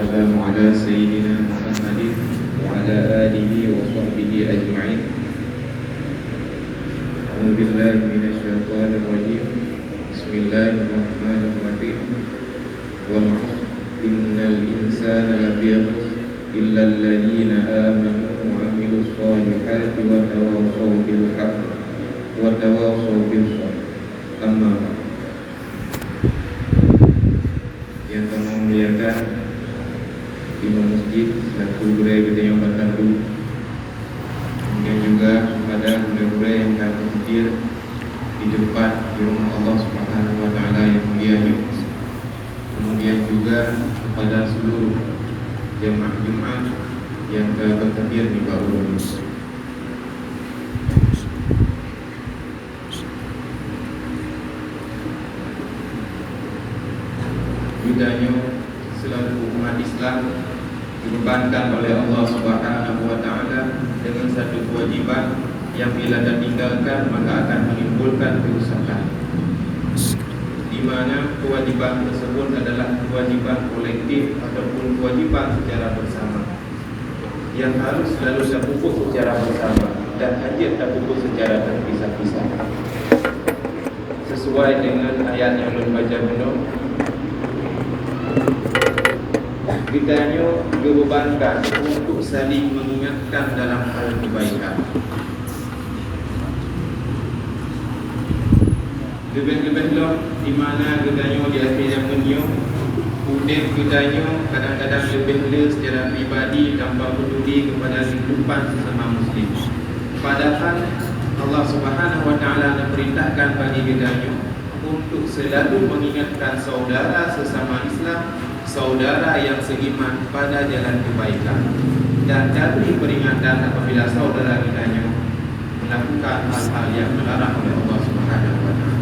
والسلام على سيدنا محمد وعلى آله وصحبه أجمعين. أعوذ بالله من الشيطان الرجيم. بسم الله الرحمن الرحيم. والعصر إن الإنسان لفي خسر إلا الذين آمنوا وعملوا الصالحات وتواصوا بالحق وتواصوا بالصبر. أما بعد. Yang kami muliakan imam masjid selaku burai kita yang bertandu, kemudian juga kepada burai-burai yang kami hadir di depan di rumah Allah Subhanahu Wa Taala yang mulia ini, kemudian juga kepada seluruh jemaah Jumat yang berhadir di bawah ini. Budaya selalu umat Islam dibebankan oleh Allah Subhanahu Wa Taala dengan satu kewajiban yang bila tertinggalkan maka akan menimbulkan kerusakan, di mana kewajiban tersebut adalah kewajiban kolektif ataupun kewajiban secara bersama yang harus selalu terpupuk secara bersama dan hajat terpupuk secara terpisah-pisah, sesuai dengan ayat yang belum baca benar. Kitanya dibebankan untuk saling mengingatkan dalam hal kebaikan. Lebih-lebih di mana kitanya di akhir zaman ni udip kitanya kadang-kadang lebih secara pribadi tanpa peduli kepada kehidupan sesama muslim. Padahal Allah Subhanahu Wa Taala memerintahkan bagi kitanya untuk selalu mengingatkan saudara sesama Islam, saudara yang seiman pada jalan kebaikan, dan dari peringatan apabila saudara kitanya melakukan hal-hal yang dilarang oleh Allah Subhanahu Wa Taala.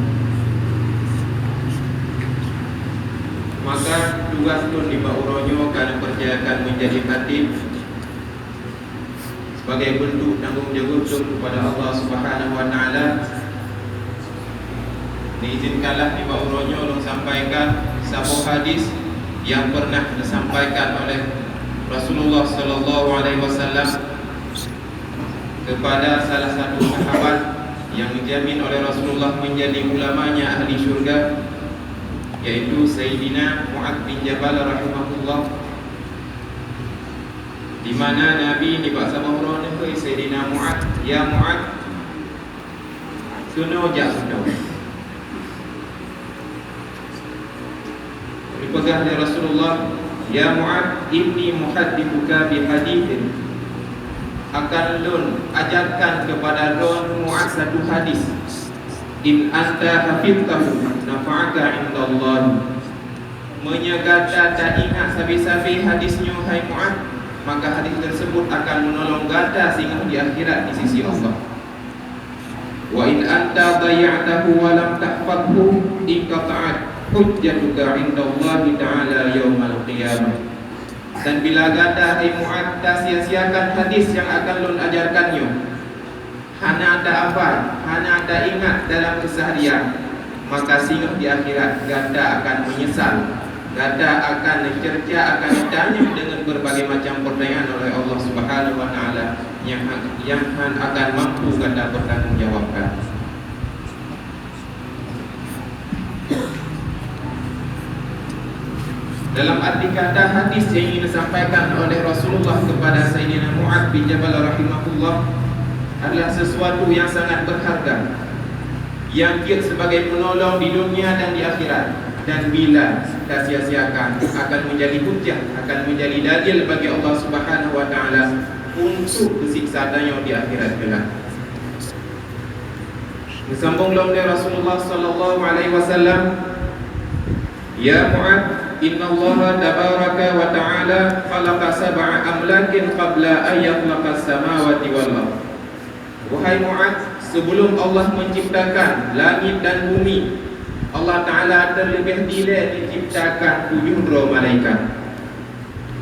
Maka tugas pun di bawahnya kerana percayakan menjadi khatib sebagai bentuk tanggungjawab kepada Allah Subhanahu Wa Taala. Diizinkanlah di bawahnya ulun sampaikan satu hadis yang pernah disampaikan oleh Rasulullah sallallahu alaihi wasallam kepada salah satu sahabat yang dijamin oleh Rasulullah menjadi ulamanya ahli syurga, yaitu Sayyidina Mu'ad bin Jabal rahimahullah, di mana Nabi di bahasa Bahrain itu Sayyidina Mu'ad, ya Mu'ad, suno jak suno. Dipegang oleh Rasulullah, ya Mu'ad, inni muhaddithuka bi hadithin, akan lun ajarkan kepada lun Mu'ad satu hadis. In anta hafidtahu nafa'aka indallah. Menyagata tak ingat sabi-sabi hadisnya hai Mu'ad, maka hadis tersebut akan menolong gata sehingga di akhirat di sisi Allah. Wa in anta daya'tahu wa lam tahfadhu inqata'at hujjatuka indallahi ta'ala yaumal qiyamah. Dan bila gata hai Mu'ad tak sia-siakan hadis yang akan lun ajarkannya, hana tak hafal, hana tak ingat dalam keseharian, maka sehingga di akhirat gata akan menyesal, gata akan dicerca, akan ditanya dengan berbagai macam pertanyaan oleh Allah Subhanahu Wa Taala yang akan mampu gata bertanggungjawabkan. Dalam arti kata hadis yang ingin disampaikan oleh Rasulullah kepada Sayyidina Mu'ad bin Jabal rahimahullah adalah sesuatu yang sangat berharga, yang dia sebagai penolong di dunia dan di akhirat, dan bila kita sia-siakan akan menjadi hujjah, akan menjadi dalil bagi Allah Subhanahu Wa Taala untuk kesiksaannya di akhirat kelak. Disambunglah oleh Rasulullah sallallahu alaihi wasallam, ya Mu'ad, inna Allah tabaraka wa ta'ala khalaqa sab'a amlakin qabla an yakhluqa as-samawati wal ardh. Wahai Mu'ad, sebelum Allah menciptakan langit dan bumi, Allah Ta'ala terlebih dahulu menciptakan 7 malaikat.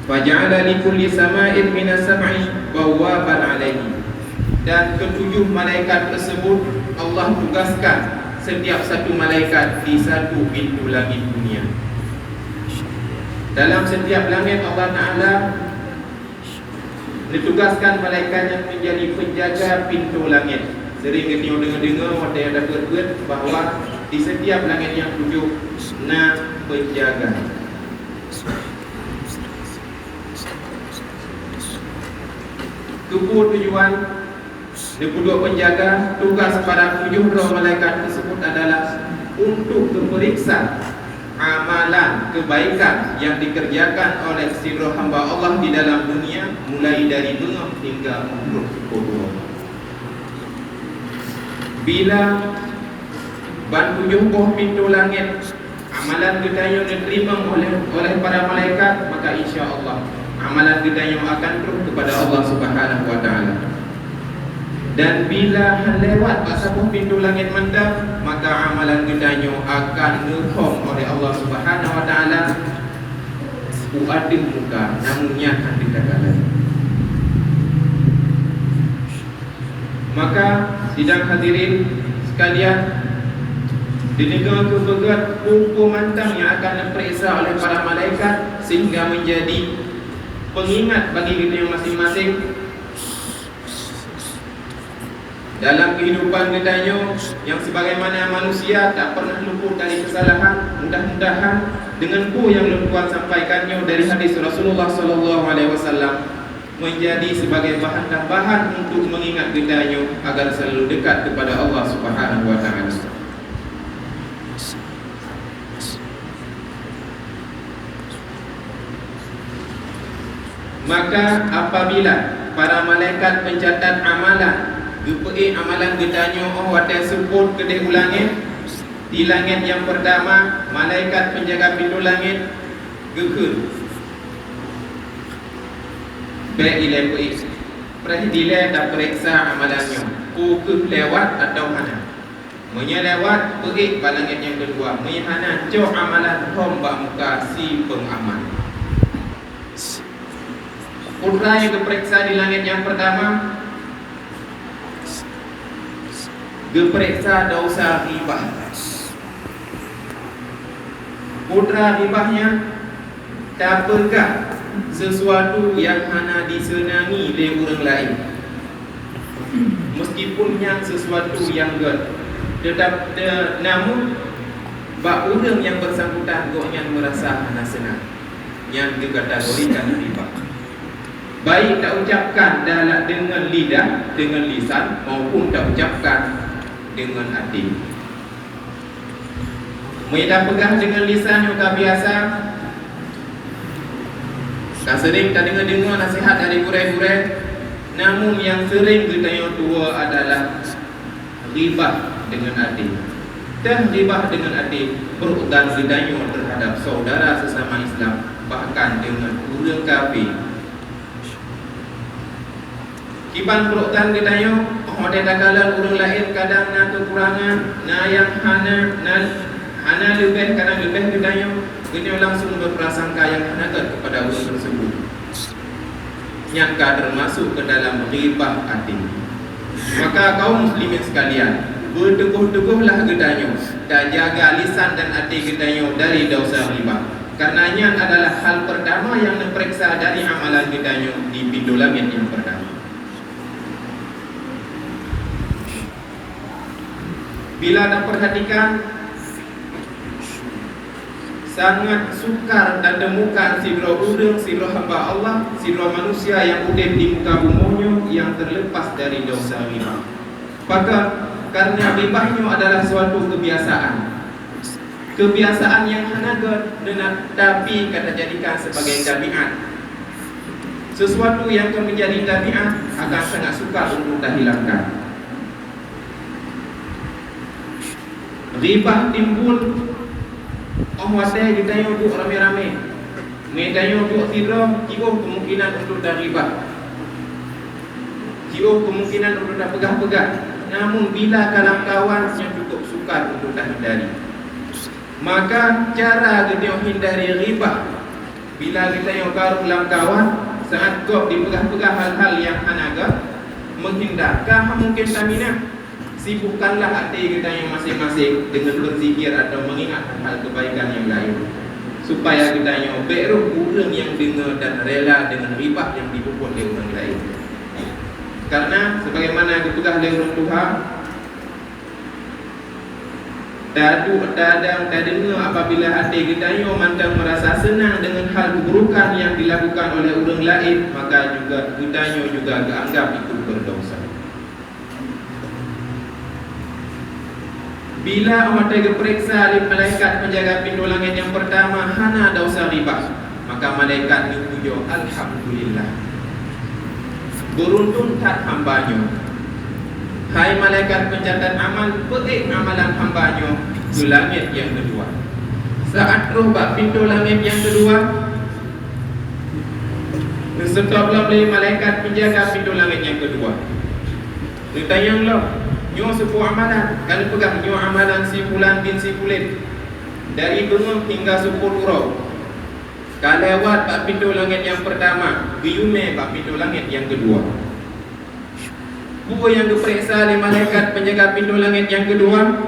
Faja'ala li kulli sama'in minas sam'i bawaban 'alaihi. Dan ke-7 malaikat tersebut Allah tugaskan setiap satu malaikat di satu pintu langit dunia. Dalam setiap langit Allah Ta'ala ditugaskan malaikat yang menjadi penjaga pintu langit. Sering kita dengar-dengar ada yang dapat bahawa di setiap langit yang 7 penjaga. Tujuan kedua penjaga, tugas para 7 roh malaikat tersebut adalah untuk memeriksa amalan kebaikan yang dikerjakan oleh si roh hamba Allah di dalam dunia, mulai dari bengah hingga umur kedua. Bila bantu jumpa pintu langit, amalan kita yang diterima oleh para malaikat, maka insya Allah amalan kita yang akan terus kepada Allah Subhanahu wa Ta'ala. Dan bila lewat pasapun pintu langit mendam, maka amalan kita akan nurhom oleh Allah Subhanahu wa Ta'ala. Uadil muka, namun nyata tidak kalah. Maka sidang hadirin sekalian, di negara kebegat buku mantang yang akan diperiksa oleh para malaikat, sehingga menjadi pengingat bagi kita yang masing-masing dalam kehidupan kita yang sebagaimana manusia tak pernah luput dari kesalahan. Mudah-mudahan dengan yang Tuhan sampaikannya dari hadis Rasulullah SAW menjadi sebagai bahan tambahan untuk mengingat kita agar selalu dekat kepada Allah Subhanahu wa Ta'ala. Maka apabila para malaikat mencatat amalan, amalan kita ada sebut ke langit. Di langit yang pertama, malaikat penjaga pintu langit gekun Dile tak periksa amalannya, ku lewat atau mana. Menyelewat pergi pada langit yang kedua, menyana cok amalan tombak muka si pengamal. Putra yang diperiksa di langit yang pertama, diperiksa dosa ribah. Putra ribahnya tak pegang sesuatu yang hana disenangi oleh orang lain, meskipun yang sesuatu yang tetap namun bak orang yang bersangkutan yang merasa hana senang, yang dikategorikan ribah. Baik tak ucapkan dengan lidah, dengan lisan, maupun tak ucapkan dengan hati. Mereka pegang dengan lisan yang tak biasa. Tak sering tak dengar nasihat dari burai-burai. Namun yang sering kita yang tua adalah ribah dengan hati. Dan ribah dengan hati berhutang lidahnya terhadap saudara sesama Islam, bahkan dengan orang kafir. Kiban berhutang lidahnya, ada kala orang lain kadang nak kekurangan, nak yang hana lebih, kadang lebih lidahnya. Ini langsung berprasangka yang hanakan kepada orang tersebut, yang termasuk ke dalam ribah hati. Maka kaum muslimin sekalian, berteguh-teguhlah gedanya dan jaga lisan dan hati gedanya dari dosa ribah. Karenanya adalah hal pertama yang diperiksa dari amalan gedanya di pintu langit yang pertama. Bila anda perhatikan, sangat sukar dan temukan sidro udang, sidro hamba Allah, sidro manusia yang udip di muka bumunya yang terlepas dari dosa ribah. Maka karena ribahnya adalah suatu kebiasaan yang hanaga, tapi kata jadikan sebagai tabiat. Sesuatu yang akan menjadi tabiat akan sangat sukar untuk dihilangkan. Ribah timbul wasai ditanya untuk rame-rame, ditanya untuk sidra, kira kemungkinan untuk dah ribah, kira kemungkinan untuk dah pegang-pegang. Namun bila kalam kawan yang cukup sukar untuk dah hindari, maka cara kita hindari ribah bila kita yang baru kalam kawan saat kau dipegang-pegang hal-hal yang hanaga, menghindarkah mungkin stamina. Sibukkanlah hati kita yang masing-masing dengan berzikir atau mengingat hal kebaikan yang lain. supaya kita nyo beruh orang yang dengar dan rela dengan ribah yang dibuat oleh orang lain. Karena sebagaimana dikutah oleh orang Tuhan, tak dengar apabila hati kita nyo mandang merasa senang dengan hal keburukan yang dilakukan oleh orang lain, maka juga kita nyo juga anggap itu berdosa. Bila mata diperiksa oleh malaikat penjaga pintu langit yang pertama, hana dosa riba, maka malaikat dipuji, alhamdulillah, beruntun tak hambanya. Hai malaikat pencatat amal, petik amalan hambanya ke langit yang kedua. Saat roh bak pintu langit yang kedua, beserta oleh malaikat penjaga pintu langit yang kedua. Ditayanglah nyo sebuah amalan, kalau pegang nyo amalan si fulan bin si fulan dari bengong hingga 10 roh. Kalau lewat bak pintu langit yang pertama, giyume bak pintu langit yang kedua. Buku yang diperiksa oleh malaikat penjaga pintu langit yang kedua,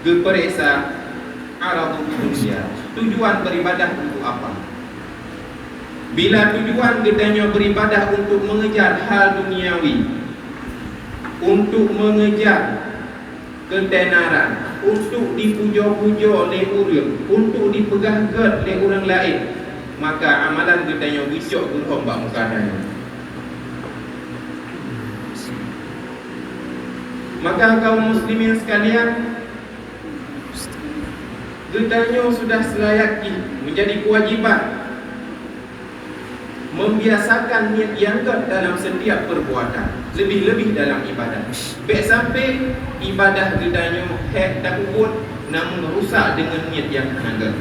diperiksa aradul dunia, tujuan beribadah untuk apa. Bila tujuan gedanya beribadah untuk mengejar hal duniawi, untuk mengejar ketenaran, untuk dipuja-puja oleh orang, untuk dipegah-gad oleh orang lain, maka amalan gedanya wisok gurhom bak mukadanya. Maka kaum muslimin sekalian, gedanya sudah selayaknya menjadi kewajiban membiasakan niat yang gad dalam setiap perbuatan, lebih-lebih dalam ibadah. Baik sampai ibadah gedanya hek tak kubut, namun rusak dengan niat yang hangat.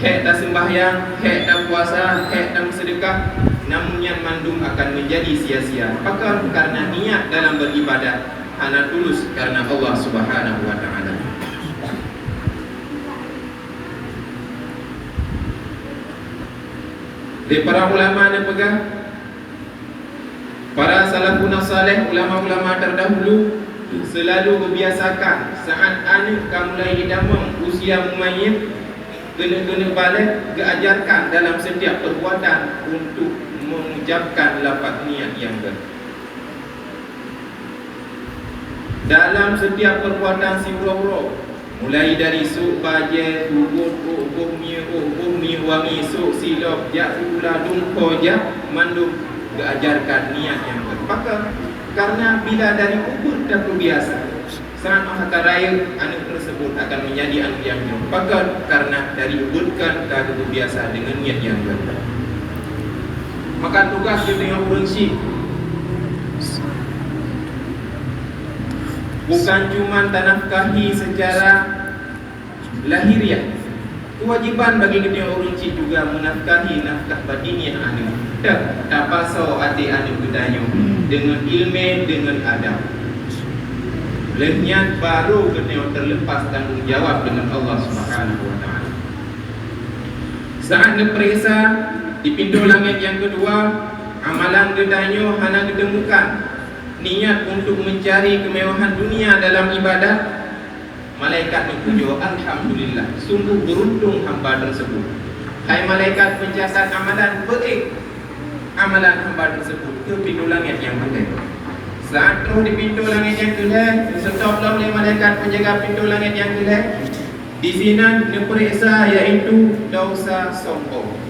Hek tak sembahyang, hek tak puasa, hek tak sedekah, namun yang mandum akan menjadi sia-sia. Apakah? Karena niat dalam beribadah hanya tulus karena Allah Subhanahu wa taala. Di para ulama yang pegang, para salafun salih, ulama-ulama terdahulu selalu membiasakan saat anak mulai hidamah usia mumayyiz, kena balik keajarkan dalam setiap perbuatan untuk mengucapkan lafaz niat yang benar. Dalam setiap perbuatan si huruf-huruf, mulai dari su, baje, ubuh, mi, wangi, su, silap, jak, pula, dumko, jak, mandum, keajarkan niat yang benar. Karena bila dari ubud dah terbiasa, saat mahakar raya, anak tersebut akan menjadi anak yang benar. Karena dari ubudkan, dah terbiasa dengan niat yang benar. Maka tugas dia dengan berhenti, bukan cuma tanafkahi secara lahiriah. Kewajiban bagi kita orang cik juga menafkahi nafkah batiniah anak. Tak pasal adik anak kita dengan ilmu, dengan adab. Lenyat baru kita terlepas tanggungjawab dengan Allah Subhanahu wa taala. Saat diperiksa di pintu langit yang kedua, amalan kita hanya ditemukan niat untuk mencari kemewahan dunia dalam ibadah, malaikat memuji, alhamdulillah, sungguh beruntung hamba tersebut. Hai malaikat pencatat amalan, petik amalan hamba tersebut ke pintu langit yang kedua. Saat roh di pintu langit yang kedua, disertai oleh malaikat penjaga pintu langit yang kedua, di sini diperiksa iaitu dosa sombong.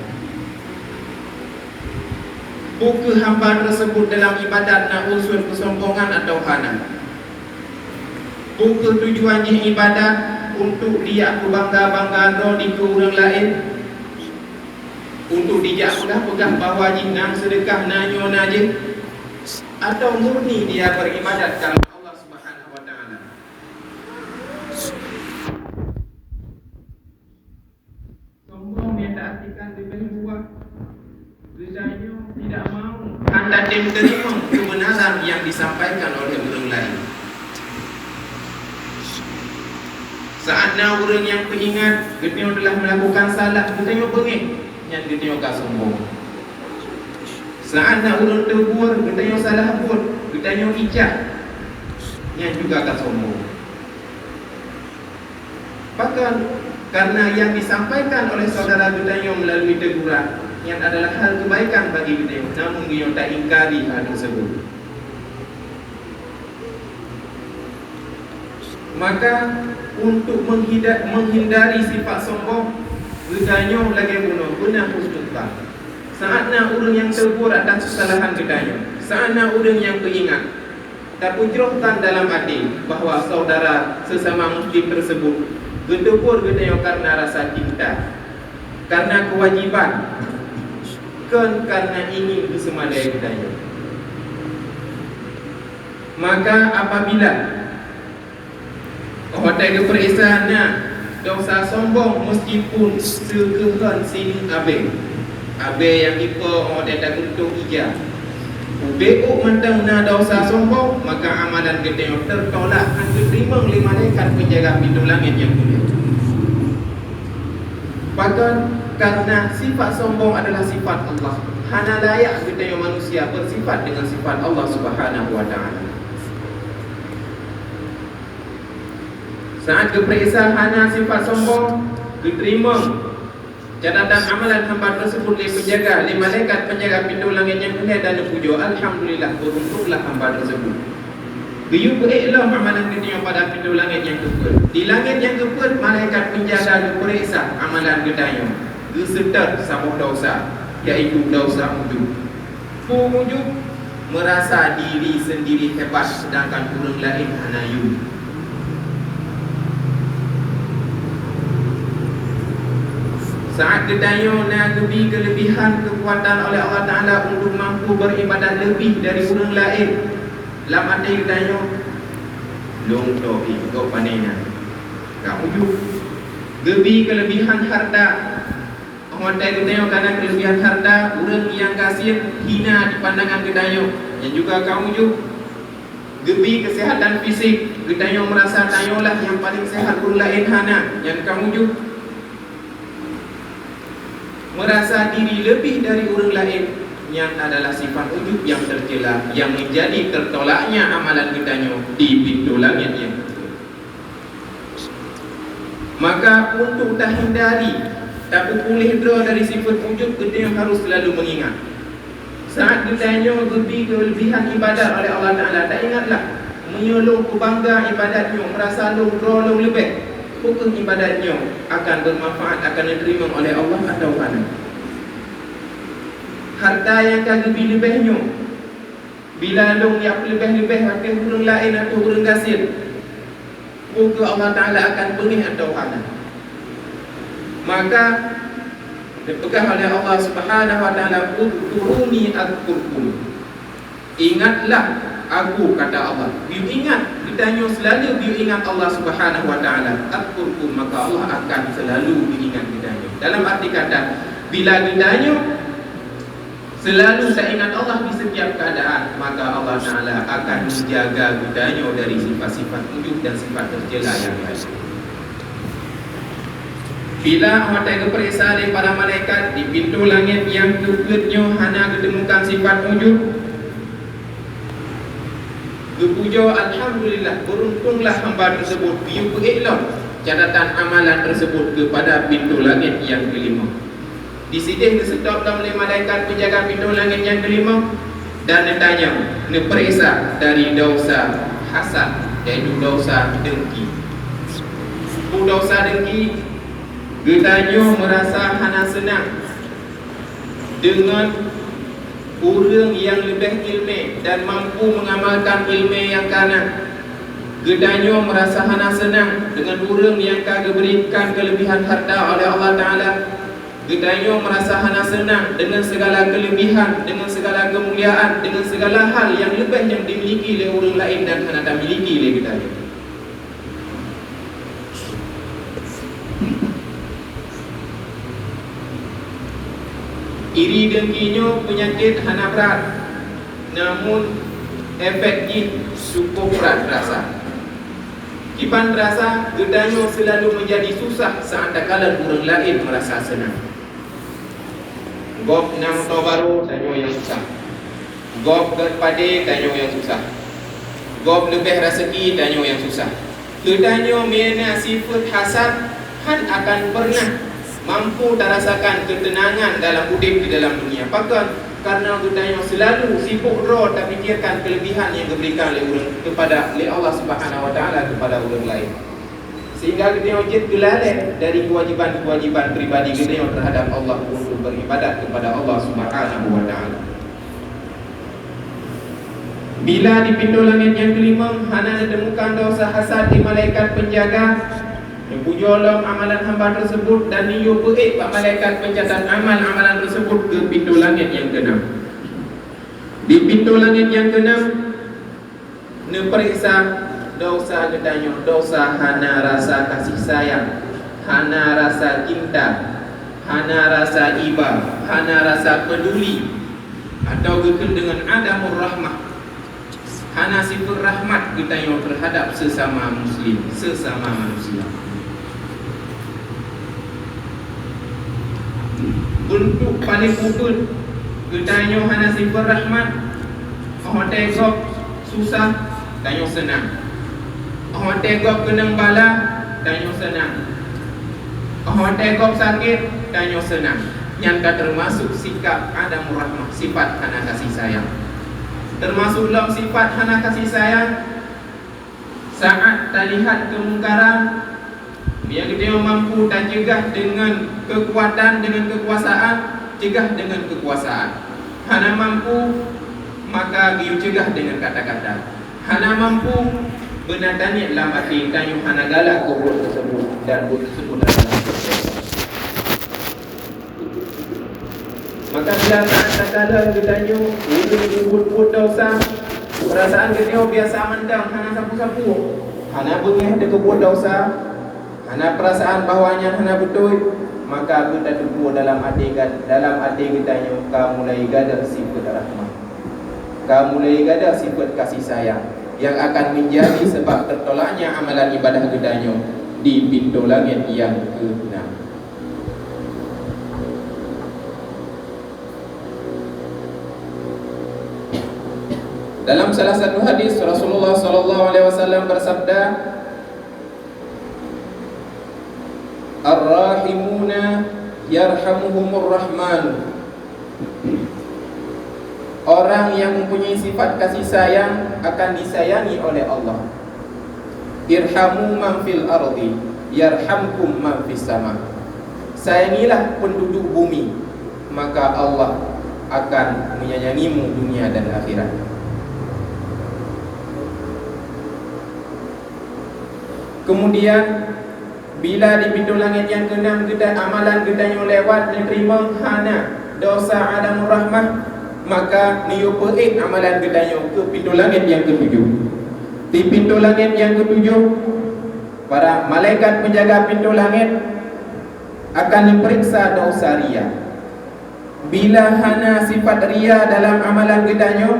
Buku hamba tersebut dalam ibadat nak unsur kesombongan atau hana. Buku tujuannya ibadat untuk dia berbangga-bangga di orang lain, untuk dia pegang bahawa jinang sedekah nanyo naje, atau murni dia beribadat karena Allah Subhanahu wa taala. Sombong yang diartikan dengan buah Rizanya tidak mau anda menerima kebenaran yang disampaikan oleh orang lain. Saat orang yang peringat kita telah melakukan salah, kita bengik yang kita akan sombong. Saat orang tegur, kita salah buat, kita ijah yang juga akan sombong. Bahkan Karena yang disampaikan oleh saudara Gedayo melalui teguran yang adalah hal kebaikan bagi Gedayo, namun Gedayo tak ingkari hal tersebut. Maka untuk menghindari sifat sombong, Gedayo lagi benar husnuzan. Saatnya orang yang tegur atas kesalahan Gedayo, saatnya orang yang beringat, tak pujrohkan dalam hati bahawa saudara sesama muslim tersebut bertegur Gedayo karena rasa cinta, karena kewajiban, karena ingin bersemadai Gedayo. Maka apabila hotel keperiksaannya dosa sombong meskipun sekehan sini abe yang kita hotel tak untuk ijah Beuk mentang na dosa sombong, maka amalan kita yang tertolak akan diterima oleh malaikat penjaga pintu langit yang mulia. Bahkan karena sifat sombong adalah sifat Allah, hana layak kita yang manusia bersifat dengan sifat Allah Subhanahu wa taala. Saat keperiksa hana sifat sombong diterima catatan amalan hamba tersebut oleh penjaga, oleh malaikat penjaga pintu langit yang mulia dan puja. Alhamdulillah, beruntunglah hamba tersebut. Biyu beiklah amalan kita pada pintu langit yang keempat. Di langit yang keempat, malaikat penjaga periksa amalan kita beserta sabuk dosa, iaitu dosa ujub. Ujub merasa diri sendiri hebat sedangkan orang lain hanayu. Saat Gedayo nak lebih kelebihan kekuatan oleh Allah Ta'ala untuk mampu beribadat lebih dari orang lain, dalam hati Gedayo long topi kau panena tak ujub. Lebih kelebihan harta, orang Gedayo karena kelebihan harta, orang yang kasih hina di pandangan Gedayo, yang juga kau ujub. Lebih kesehatan fisik, Gedayo merasa tayolah yang paling sehat, orang lain hana, yang kau ujub. Merasa diri lebih dari orang lain, yang adalah sifat ujub yang tercela, yang menjadi tertolaknya amalan Gedayo di pintu langit yang betul. Maka untuk tak hindari, tak pulih draw dari sifat ujub, Gedayo harus selalu mengingat. Saat Gedayo lebih kelebihan ibadat oleh Allah Ta'ala, tak ingatlah menyolong kebangga ibadatnya, merasa draw lebih. Hukum ibadatnya akan bermanfaat, akan diterima oleh Allah atau mana. Harta yang kagak lebih-lebihnya, bila long yang lebih-lebih harta orang lain atau orang kasir, hukum Allah Ta'ala akan benih atau mana. Maka dipegang oleh Allah Subhanahu wa Ta'ala, "Udkuruni adkurkum." Ingatlah aku, kata Allah. Biu ingat, Gedayo selalu biu ingat Allah Subhanahu wa Ta'ala, adkurkum, maka Allah akan selalu diingat Gedayo. Dalam arti kata, bila Gedayo selalu tak ingat Allah di setiap keadaan, maka Allah Ta'ala akan menjaga Gedayo dari sifat-sifat ujub dan sifat tercela yang lain. Bila Allah keperiksa oleh para malaikat di pintu langit yang keempat hana ketemukan sifat ujub, berpuja, Alhamdulillah, beruntunglah hamba tersebut biu beiklah catatan amalan tersebut kepada pintu langit yang kelima. Disidih disedap oleh malaikat penjaga pintu langit yang kelima dan ditanya, diperiksa dari dosa hasad, iaitu dosa dengki. Dosa dengki, Gedayo merasa hana senang dengan orang yang lebih ilmu dan mampu mengamalkan ilmu yang kanan. Gedayo merasa hana senang dengan orang yang kagak berikan kelebihan harta oleh Allah Ta'ala. Gedayo merasa hana senang dengan segala kelebihan, dengan segala kemuliaan, dengan segala hal yang lebih yang dimiliki oleh orang lain dan hana tak miliki oleh Gedayo. Iri dengkinya penyakit hana berat, namun efeknya cukup berat terasa. Kipan terasa, Gedayo selalu menjadi susah saat kala orang lain merasa senang. Gop nak motor baru, Gedayo yang susah. Gop berpade, Gedayo yang susah. Gop lebih rezeki, Gedayo yang susah. Gedayo mena sifat hasad, Han akan pernah mampu terasakan ketenangan dalam hidup di dalam dunia. Pakon karena kita selalu sibuk roh tak fikirkan kelebihan yang diberikan oleh Allah Subhanahu Wa Taala kepada orang lain. Sehingga kita wajib kelalaian dari kewajiban-kewajiban pribadi kita terhadap Allah untuk beribadat kepada Allah Subhanahu Wa Taala. Bila di pintu langit yang kelima, hana ditemukan dosa hasad di malaikat penjaga yang pujolong amalan hamba tersebut dan niu perik pak malaikat pencatat amalan tersebut ke pintu langit yang keenam. Di pintu langit yang keenam, neperiksa dosa gedanya, dosa hana rasa kasih sayang, hana rasa cinta, hana rasa iba, hana rasa peduli, atau gekil dengan adamur rahmah, hana sifat rahmat gedanya terhadap sesama muslim, sesama manusia. Untuk paling ukut gedanya hana sifat rahmat, orang tengok susah, tanya senang. Orang tengok kena bala, tanya senang. Orang tengok sakit, tanya senang. Yang termasuk sikap adam rahmah, sifat hana kasih sayang. Termasuk dalam sifat hana kasih sayang, saat terlihat kemungkaran, dia kita mampu dan cegah dengan kekuatan, dengan kekuasaan, cegah dengan kekuasaan. Hana mampu, maka dia cegah dengan kata-kata. Hana mampu, benar tanya dalam hati tanya hana galak kubur tersebut dan kubur tersebut dalam proses. Maka bila saat kala kita nyu kubur dosa, perasaan kita biasa mendang hana sapu-sapu, hana bengih de kubur dosa, hana perasaan bahawanya hana betul, maka kita tubuh dalam hati kita nyu kamu mulai gada sifat rahmah, kamu mulai gada sifat kasih sayang yang akan menjadi sebab tertolaknya amalan ibadah gedanya di pintu langit yang ke-6. Dalam salah satu hadis Rasulullah sallallahu alaihi wasallam bersabda, "Ar-rahimuna yarhamuhumur rahman." Orang yang mempunyai sifat kasih sayang akan disayangi oleh Allah. Irhamu man fil ardi yarhamkum man fis sama. Sayangilah penduduk bumi, maka Allah akan menyayangimu dunia dan akhirat. Kemudian bila di pintu langit yang ke-6 kita amalan kita yang lewat diterima hana dosa adam rahmah, maka niu perik amalan gedanya ke pintu langit yang ke-7. Di pintu langit yang ke-7, para malaikat penjaga pintu langit akan diperiksa dosa ria. Bila hana sifat ria dalam amalan gedanya,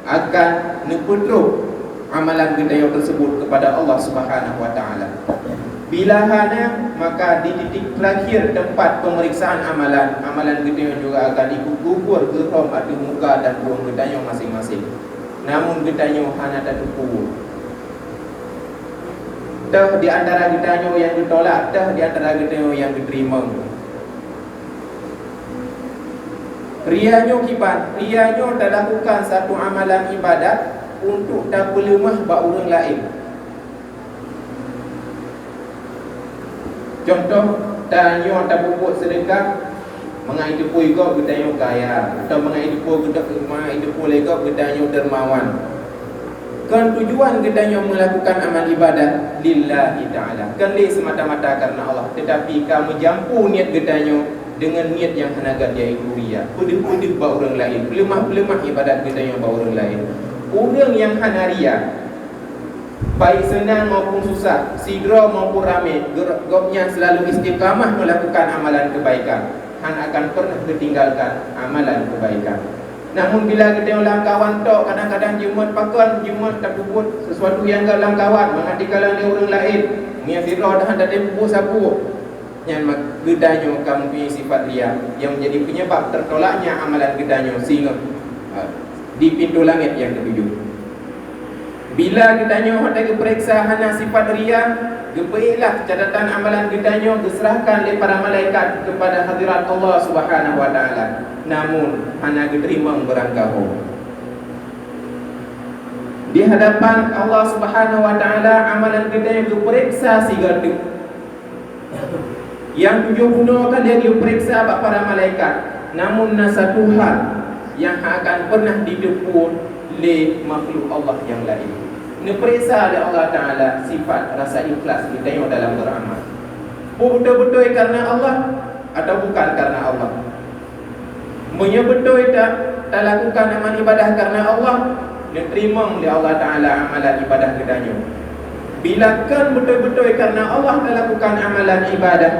akan diputruk amalan gedanya tersebut kepada Allah Subhanahu Wa Taala. Bila hana, maka di titik terakhir tempat pemeriksaan amalan gedanya juga akan dikukur ke rom ada muka dan buang gedanya masing-masing. Namun gedanya hana tak tukur. Dah di antara gedanya yang ditolak, dah di antara gedanya yang diterima. Rianya kibat, rianya tak lakukan satu amalan ibadat untuk tak berlemah bak orang lain. Contoh, tanya tak buat sedekah, mengai depo ego gedanya kaya, atau mengai depo gedanya dermawan. Kan tujuan gedanya melakukan amal ibadat lillahi ta'ala, kan li semata-mata karena Allah. Tetapi kamu jampu niat gedanya dengan niat yang hanagat iaitu ria, pedih-pedih bak orang lain, pelemah-pelemah ibadat gedanya bak orang lain. Orang yang hana ria, baik senang maupun susah, sidra maupun ramai, gopnya selalu istiqamah melakukan amalan kebaikan, han akan pernah ketinggalkan amalan kebaikan. Namun bila kita ulang kawan tok, kadang-kadang jumat pakon, jumat tak puput sesuatu yang dalam kawan, mengandikalan dia orang lain, punya sidra dah tak ada puput sapu, yang gedanya kamu punya sifat ria yang menjadi penyebab tertolaknya amalan gedanya sehingga di pintu langit yang ke-7. Bila ditanya hak ke periksa hana sifat ria, gebaiklah catatan amalan ditanya diserahkan oleh para malaikat kepada hadirat Allah Subhanahu wa taala. Namun hana diterima berangkau. Di hadapan Allah Subhanahu wa taala amalan kita diperiksa sigatu. Yang 70 kali dia diperiksa para malaikat. Namun satu hal yang akan pernah didepur oleh makhluk Allah yang lain. Diperiksa oleh Allah taala sifat rasa ikhlas kita yang dalam beramal. Betul-betul karena Allah atau bukan karena Allah? Betul tak lakukan amal ibadah karena Allah, diterima oleh Allah Ta'ala amalan ibadah kedanya. Bila kan betul-betul karena Allah tak lakukan amalan ibadah,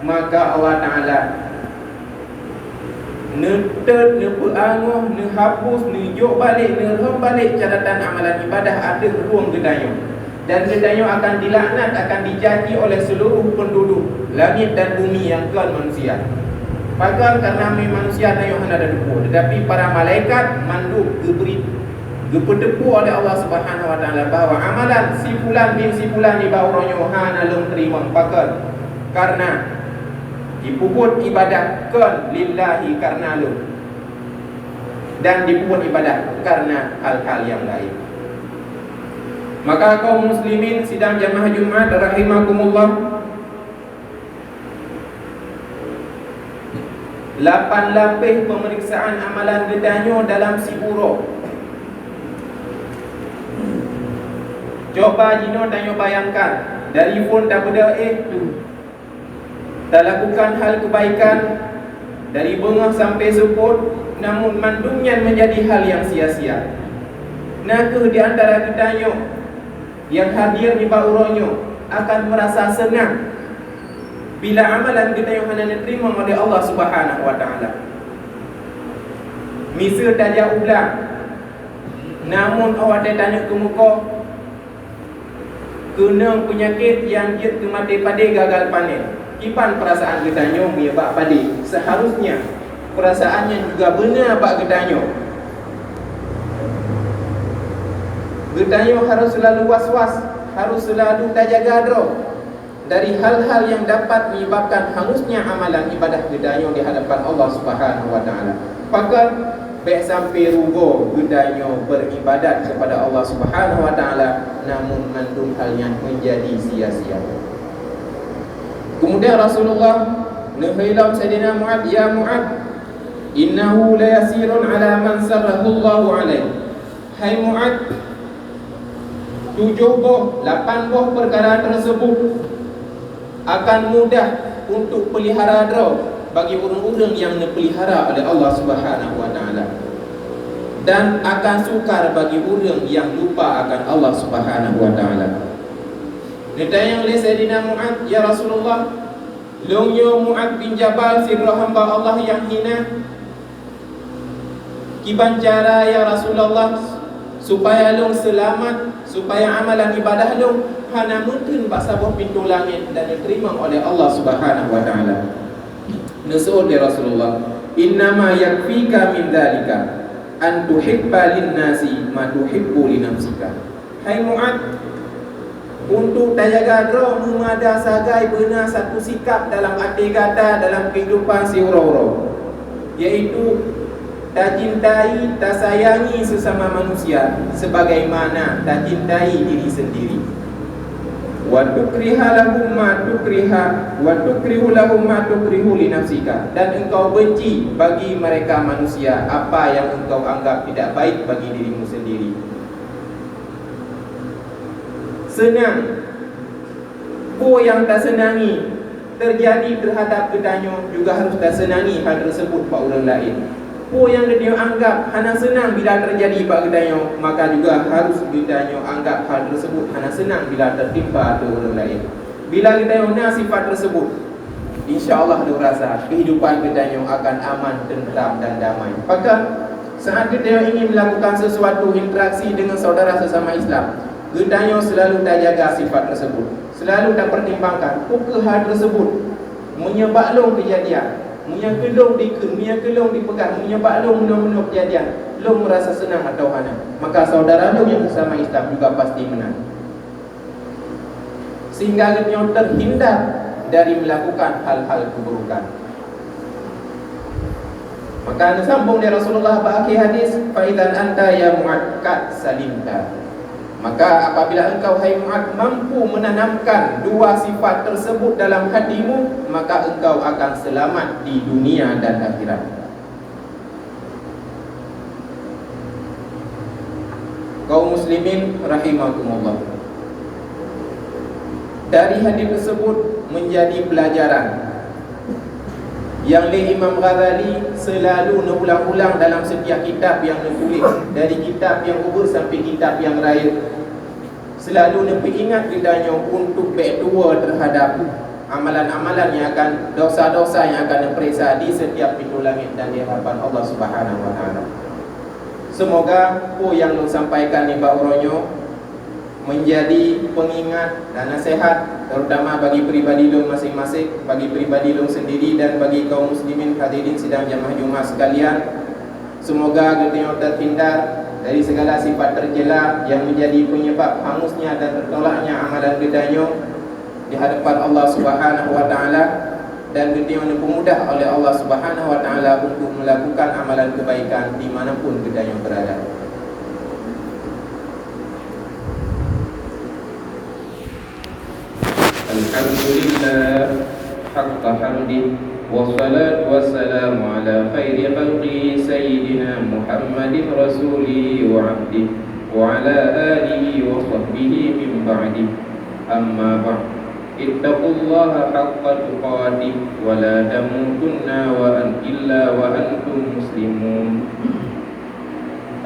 maka Allah Ta'ala netet, neperanguh, nehapus, nejok balik, nerem balik catatan amalan ibadah ada ruang kedanya. Dan kedanya akan dilaknat, akan dicaci oleh seluruh penduduk langit dan bumi yang kan manusia. Pagal karena manusia yang ada depu, tetapi para malaikat mandub diberi gepedepu oleh Allah Subhanahu wa taala bahawa amalan si fulan bin si fulan ni bauronyo hana lum terima pagal karena dipuput ibadah kan lillahi karena lu dan dipuput ibadah karena hal-hal yang lain. Maka kaum muslimin sidang jamaah Jumat rahimakumullah, 8 lapis pemeriksaan amalan gedanyo dalam si buruk. Coba jino tanyo bayangkan, dari phone tak beda tak lakukan hal kebaikan, dari bengah sampai seput, namun mandungnya menjadi hal yang sia-sia. Nah di antara gedanyo yang hadir di bauronyo akan merasa senang bila amalan kita yang hendak diterima oleh Allah Subhanahu wa taala. Misal tajak ulang, namun awak tanya ke muka kena penyakit yang jid ke mati padi gagal panen. Kipan perasaan kita nyom ya bak padi. Seharusnya perasaannya juga benar bak gedanyo. Gedanyo harus selalu was-was, harus selalu terjaga dro dari hal-hal yang dapat menyebabkan hangusnya amalan ibadah gedanyo di hadapan Allah Subhanahu wa taala. Pakat baik sampai rugo gedanyo beribadat kepada Allah Subhanahu wa taala namun mengandung hal yang menjadi sia-sia. Kemudian Rasulullah nahailam Sayyidina Mu'ad, ya Mu'ad, innahu la yasirun ala man sarrahu Allahu alaihi. Hai Mu'ad, 7 buah, 8 buah perkara tersebut akan mudah untuk pelihara draw bagi orang-orang yang dipelihara oleh Allah Subhanahu wa taala, dan akan sukar bagi orang yang lupa akan Allah Subhanahu wa taala. Ditanya oleh Sayyidina Mu'ad, ya Rasulullah, longyo Mu'ad bin Jabal sirra hamba Allah yang hina, kiban cara ya Rasulullah supaya long selamat, supaya amalan ibadah long hana mungkin basabuh pintu langit dan diterima oleh Allah Subhanahu wa taala. Nasu'ul ya Rasulullah, innama yakfika min dhalika an tuhibba lin-nasi ma tuhibbu li nafsika. Hai Mu'ad, untuk terjaga dro memada sagai benar satu sikap dalam arti kata dalam kehidupan si uro-uro, iaitu tak cintai, tak sayangi sesama manusia sebagaimana tak cintai diri sendiri. Wa tukriha lahum ma tukriha wa tukrihu lahum ma tukrihu li nafsika, dan engkau benci bagi mereka manusia apa yang engkau anggap tidak baik bagi dirimu sendiri. Senang po yang tak senangi terjadi terhadap gedanyo juga harus tak senangi hal tersebut pada orang lain. Po yang dia anggap hana senang bila terjadi pada gedanyo, maka juga harus gedanyo anggap hal tersebut hana senang bila tertimpa pada orang lain. Bila gedanyo nak sifat tersebut, insya-Allah dia rasa kehidupan gedanyo akan aman, tentram dan damai. Maka saat gedanyo ingin melakukan sesuatu interaksi dengan saudara sesama Islam, gedanyo selalu tak jaga sifat tersebut, selalu tak pertimbangkan apakah hal tersebut menyebabkan kejadian, Munya kelong dikun, munya kelong dipegang, munya baklong menung-menung kejadian, long merasa senang atau hana, maka saudara long yang bersama Islam juga pasti menang. Sehingga long terhindar dari melakukan hal-hal keburukan. Maka sambung dari Rasulullah bagi hadis, fa idzan anta ya Mu'ad kad salimta. Maka apabila engkau hai Mu'ad mampu menanamkan dua sifat tersebut dalam hatimu, maka engkau akan selamat di dunia dan akhirat. Kaum muslimin rahimakumullah, dari hadis tersebut menjadi pelajaran yang Imam Ghazali selalu ulang-ulang dalam setiap kitab yang ditulis, dari kitab yang kubur sampai kitab yang raya. Selalu nepi ingat gedanya untuk berdua terhadap amalan-amalan yang akan, dosa-dosa yang akan diperiksa di setiap pintu langit dan di hadapan Allah Subhanahu wa taala. Semoga apa yang lu sampaikan ni Pak Uronyo menjadi pengingat dan nasihat, terutama bagi pribadi lu masing-masing, bagi pribadi lu sendiri dan bagi kaum muslimin hadirin sidang jamaah Jumaat sekalian. Semoga kita terhindar dari segala sifat tercela yang menjadi penyebab hangusnya dan tertolaknya amalan kita di hadapan Allah Subhanahu wa taala, dan kita dipermudah oleh Allah Subhanahu wa taala untuk melakukan amalan kebaikan dimanapun kita berada. Alhamdulillah haqqa hamdi, wassalatu wassalamu ala khairi khalqi sayyidina Muhammadin rasuli wa abdi wa ala alihi wa sahbihi min ba'di. Amma ba'd, ittaqullaha haqqa tuqatih wa la tamutunna illa wa antum muslimun.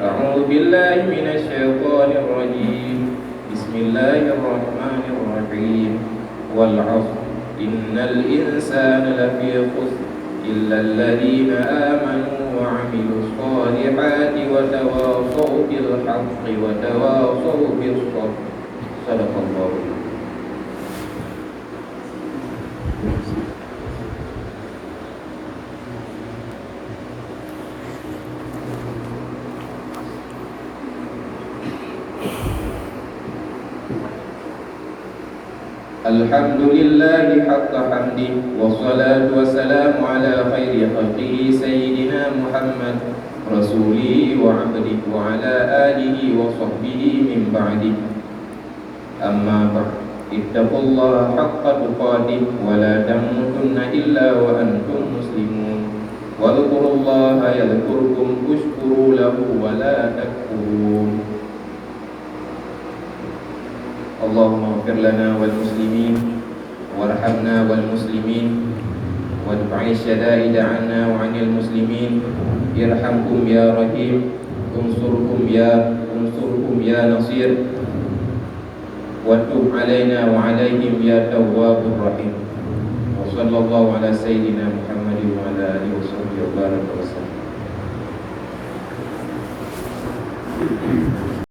A'udzu billahi minasy syaithanir rajim. Bismillahirrahmanirrahim. Wal 'asr innal insana lafi khusr illa alladhina amanu wa 'amilus shalihati wa tawassaw bil haqqi wa tawassaw bis sabr. Sadaqallahu. Alhamdulillahi haqqa hamdi, wassalatu wassalamu ala khairi khalqihi sayyidina Muhammad rasuli wa abdi wa ala alihi wa sahbihi min ba'di. Amma ba'd, ittaqullaha haqqa tuqatih wa la tamutunna illa wa antum muslimun. Wa dhkurullaha yadhkurkum washkuru lahu wa la takfurun. Allahumma ighfir lana wal muslimin warhamna wal muslimin wadfa'i syada'ida 'anna wa 'anil muslimin. Irhamkum ya rahim, unsurkum ya nasir, wa tub 'alaina wa 'alaihim ya tawwabur rahim. Wa sallallahu ala sayyidina Muhammadin wa ala alihi wa sahbihi wa baraka wa sallam.